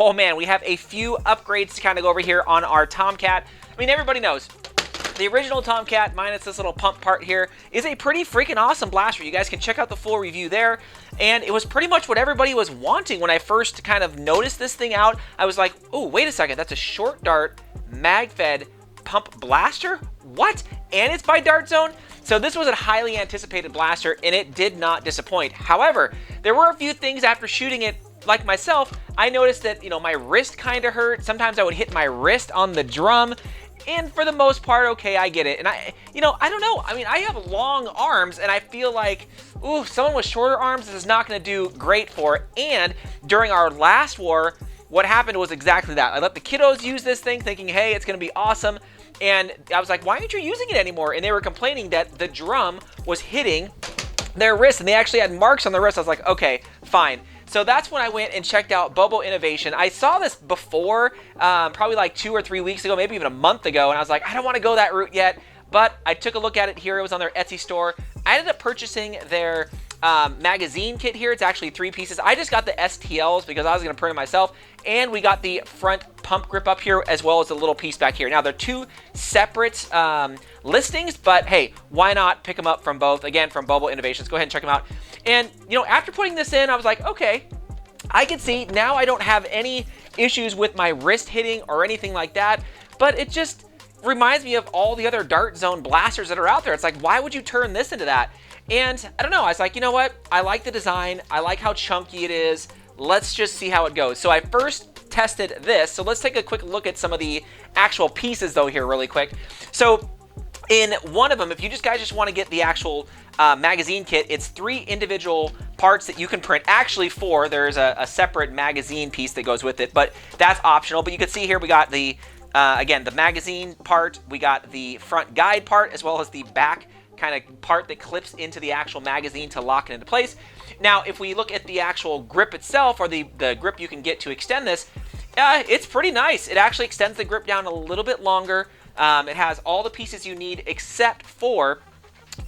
oh man, we have a few upgrades to kind of go over here on our Tomcat. I mean, everybody knows the original Tomcat, minus this little pump part here, is a pretty freaking awesome blaster. You guys can check out the full review there. And it was pretty much what everybody was wanting when I first kind of noticed this thing out. I was like, oh, wait a second, that's a short dart, mag-fed pump blaster? What? And it's by DartZone? So this was a highly anticipated blaster, and it did not disappoint. However, there were a few things after shooting it, like myself, I noticed that, you know, my wrist kind of hurt. Sometimes I would hit my wrist on the drum. And for the most part, okay, I get it. And I don't know. I mean, I have long arms, and I feel like, ooh, someone with shorter arms, this is not going to do great for. And during our last war, what happened was exactly that. I let the kiddos use this thing thinking, hey, it's going to be awesome. And I was like, why aren't you using it anymore? And they were complaining that the drum was hitting their wrist, and they actually had marks on their wrist. I was like, okay, fine. So that's when I went and checked out BoBoInnovation. I saw this before, probably like 2 or 3 weeks ago, maybe even a month ago, and I was like, I don't want to go that route yet, but I took a look at it here. It was on their Etsy store. I ended up purchasing their magazine kit here. It's actually 3 pieces. I just got the STLs because I was going to print it myself, and we got the front pump grip up here as well as a little piece back here. Now, they're 2 separate listings, but hey, why not pick them up from both? Again, from BoBoInnovations. Go ahead and check them out. And, you know, after putting this in, I was like, okay, I can see now I don't have any issues with my wrist hitting or anything like that, but it just reminds me of all the other DartZone blasters that are out there. It's like, why would you turn this into that? And I don't know, I was like, you know what? I like the design. I like how chunky it is. Let's just see how it goes. So I first tested this. So let's take a quick look at some of the actual pieces though here really quick. So in one of them, if you guys just want to get the actual magazine kit, it's 3 individual parts that you can print. Actually 4, there's a separate magazine piece that goes with it, but that's optional. But you can see here we got the, again, the magazine part, we got the front guide part, as well as the back kind of part that clips into the actual magazine to lock it into place. Now, if we look at the actual grip itself, or the grip you can get to extend this, it's pretty nice. It actually extends the grip down a little bit longer. It has all the pieces you need except for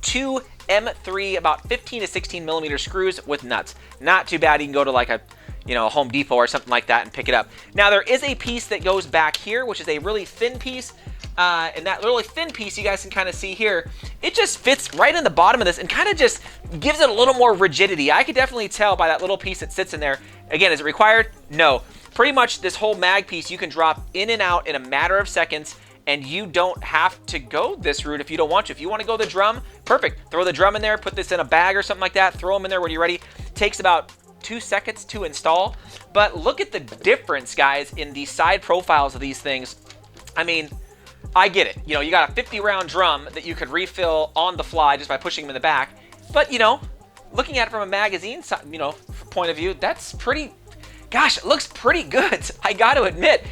2 M3, about 15 to 16 millimeter screws with nuts. Not too bad. You can go to like a Home Depot or something like that and pick it up. Now, there is a piece that goes back here, which is a really thin piece. And that really thin piece, you guys can kind of see here, it just fits right in the bottom of this and kind of just gives it a little more rigidity. I could definitely tell by that little piece that sits in there. Again, is it required? No. Pretty much this whole mag piece you can drop in and out in a matter of seconds, and you don't have to go this route if you don't want to. If you want to go the drum, perfect. Throw the drum in there, put this in a bag or something like that, throw them in there when you're ready. Takes about 2 seconds to install. But look at the difference, guys, in the side profiles of these things. I mean, I get it. You got a 50-round drum that you could refill on the fly just by pushing them in the back. But, looking at it from a magazine, point of view, that's pretty, gosh, it looks pretty good. I got to admit.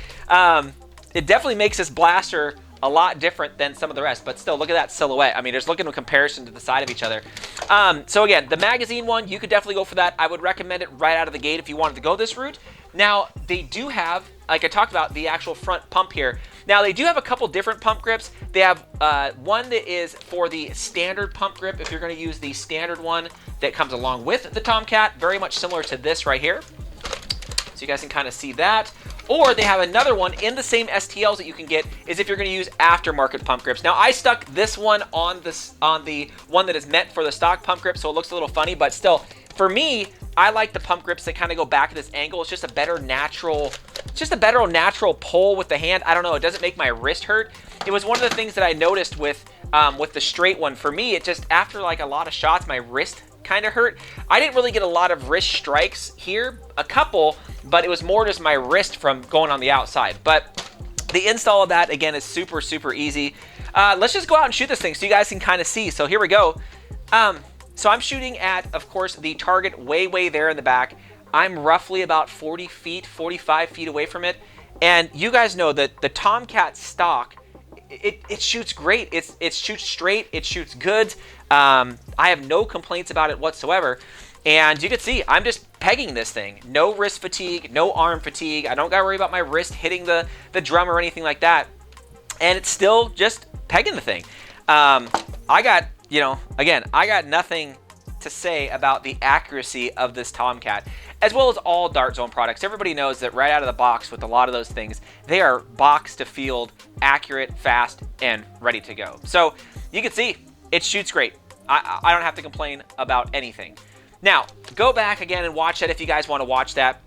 It definitely makes this blaster a lot different than some of the rest, but still, look at that silhouette. I mean, just look at a comparison to the side of each other. So again, the magazine one, you could definitely go for that. I would recommend it right out of the gate if you wanted to go this route. Now, they do have, like I talked about, the actual front pump here. Now, they do have a couple different pump grips. They have one that is for the standard pump grip, if you're going to use the standard one that comes along with the Tomcat, very much similar to this right here. So you guys can kind of see that. Or they have another one in the same STLs that you can get, is if you're going to use aftermarket pump grips. Now, I stuck this one on the one that is meant for the stock pump grip, so it looks a little funny, but still, for me, I like the pump grips that kind of go back at this angle. It's just a better natural pull with the hand. I don't know, it doesn't make my wrist hurt. It was one of the things that I noticed with the straight one. For me, it just, after like a lot of shots, my wrist kind of hurt. I didn't really get a lot of wrist strikes here, a couple, but it was more just my wrist from going on the outside. But the install of that, again, is super, super easy. Let's just go out and shoot this thing so you guys can kind of see. So here we go. So I'm shooting at, of course, the target way there in the back. I'm roughly about 40 feet, 45 feet away from it. And you guys know that the Tomcat stock, it shoots great. It shoots straight. It shoots good. I have no complaints about it whatsoever. And you can see, I'm just pegging this thing. No wrist fatigue, no arm fatigue. I don't got to worry about my wrist hitting the drum or anything like that. And it's still just pegging the thing. I got, again, I got nothing to say about the accuracy of this Tomcat, as well as all DartZone products. Everybody knows that right out of the box with a lot of those things, they are box to field, accurate, fast, and ready to go. So you can see it shoots great. I don't have to complain about anything. Now, go back again and watch that if you guys want to watch that.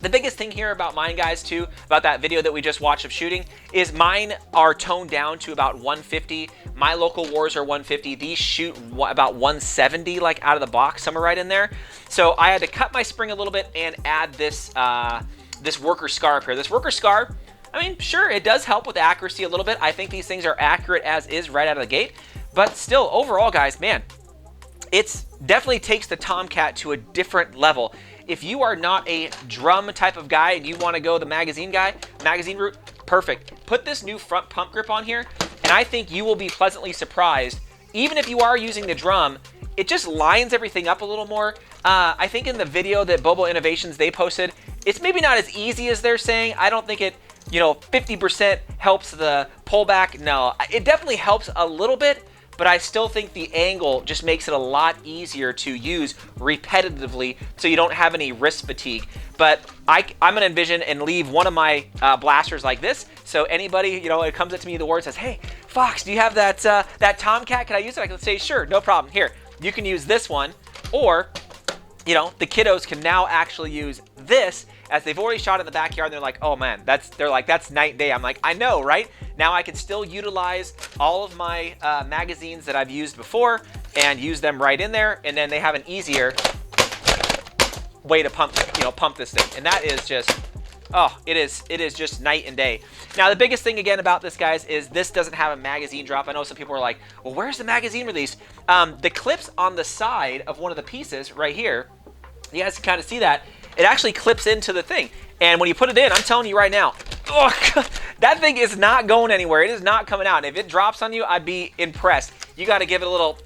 The biggest thing here about mine, guys, too, about that video that we just watched of shooting, is mine are toned down to about 150. My local wars are 150. These shoot about 170, like out of the box, somewhere right in there. So I had to cut my spring a little bit and add this this worker scar up here. This worker scar, I mean, sure, it does help with accuracy a little bit. I think these things are accurate as is right out of the gate. But still, overall, guys, man, it's definitely takes the Tomcat to a different level. If you are not a drum type of guy and you want to go the magazine route, perfect. Put this new front pump grip on here, and I think you will be pleasantly surprised. Even if you are using the drum, it just lines everything up a little more. I think in the video that BoBoInnovations they posted, it's maybe not as easy as they're saying. I don't think it, 50% helps the pullback. No, it definitely helps a little bit, but I still think the angle just makes it a lot easier to use repetitively so you don't have any wrist fatigue. But I'm going to envision and leave one of my blasters like this. So anybody, it comes up to me in the war and says, hey, Fox, do you have that Tomcat? Can I use it? I can say, sure, no problem. Here, you can use this one. Or, the kiddos can now actually use this, as they've already shot in the backyard. And they're like, oh man, that's night and day. I'm like, I know, right? Now I can still utilize all of my magazines that I've used before and use them right in there, and then they have an easier way to pump this thing. And that is just, it is just night and day. Now the biggest thing again about this, guys, is this doesn't have a magazine drop. I know some people are like, well, where's the magazine release? The clips on the side of one of the pieces right here, you guys can kind of see that. It actually clips into the thing. And when you put it in, I'm telling you right now, that thing is not going anywhere. It is not coming out. And if it drops on you, I'd be impressed. You got to give it a little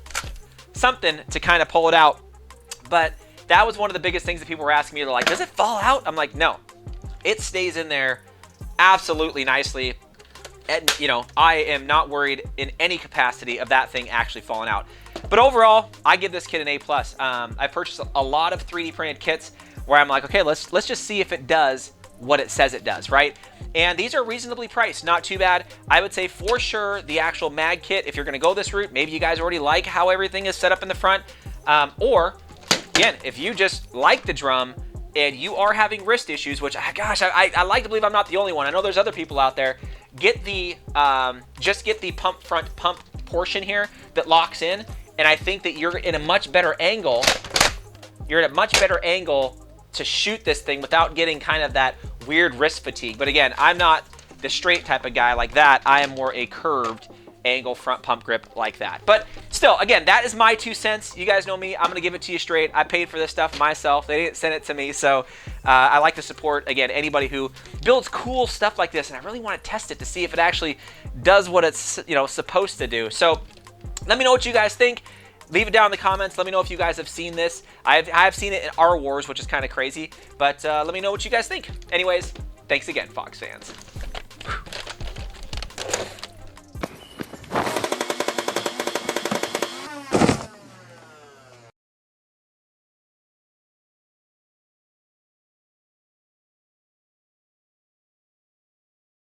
something to kind of pull it out. But that was one of the biggest things that people were asking me. They're like, does it fall out? I'm like, no. It stays in there absolutely nicely. And, I am not worried in any capacity of that thing actually falling out. But overall, I give this kit an A+. I purchased a lot of 3D printed kits where I'm like, okay, let's just see if it does what it says it does, right? And these are reasonably priced, not too bad. I would say for sure the actual mag kit, if you're gonna go this route, maybe you guys already like how everything is set up in the front, or again, if you just like the drum and you are having wrist issues, which, gosh, I like to believe I'm not the only one. I know there's other people out there. Get the, just get the front pump portion here that locks in, and I think that you're in a much better angle. You're at a much better angle to shoot this thing without getting kind of that weird wrist fatigue. But again, I'm not the straight type of guy like that. I am more a curved angle front pump grip like that. But still, again, that is my 2 cents. You guys know me. I'm going to give it to you straight. I paid for this stuff myself. They didn't send it to me. So I like to support, again, anybody who builds cool stuff like this. And I really want to test it to see if it actually does what it's, supposed to do. So let me know what you guys think. Leave it down in the comments. Let me know if you guys have seen this. I've seen it in our wars, which is kind of crazy. But let me know what you guys think. Anyways, thanks again, Fox fans.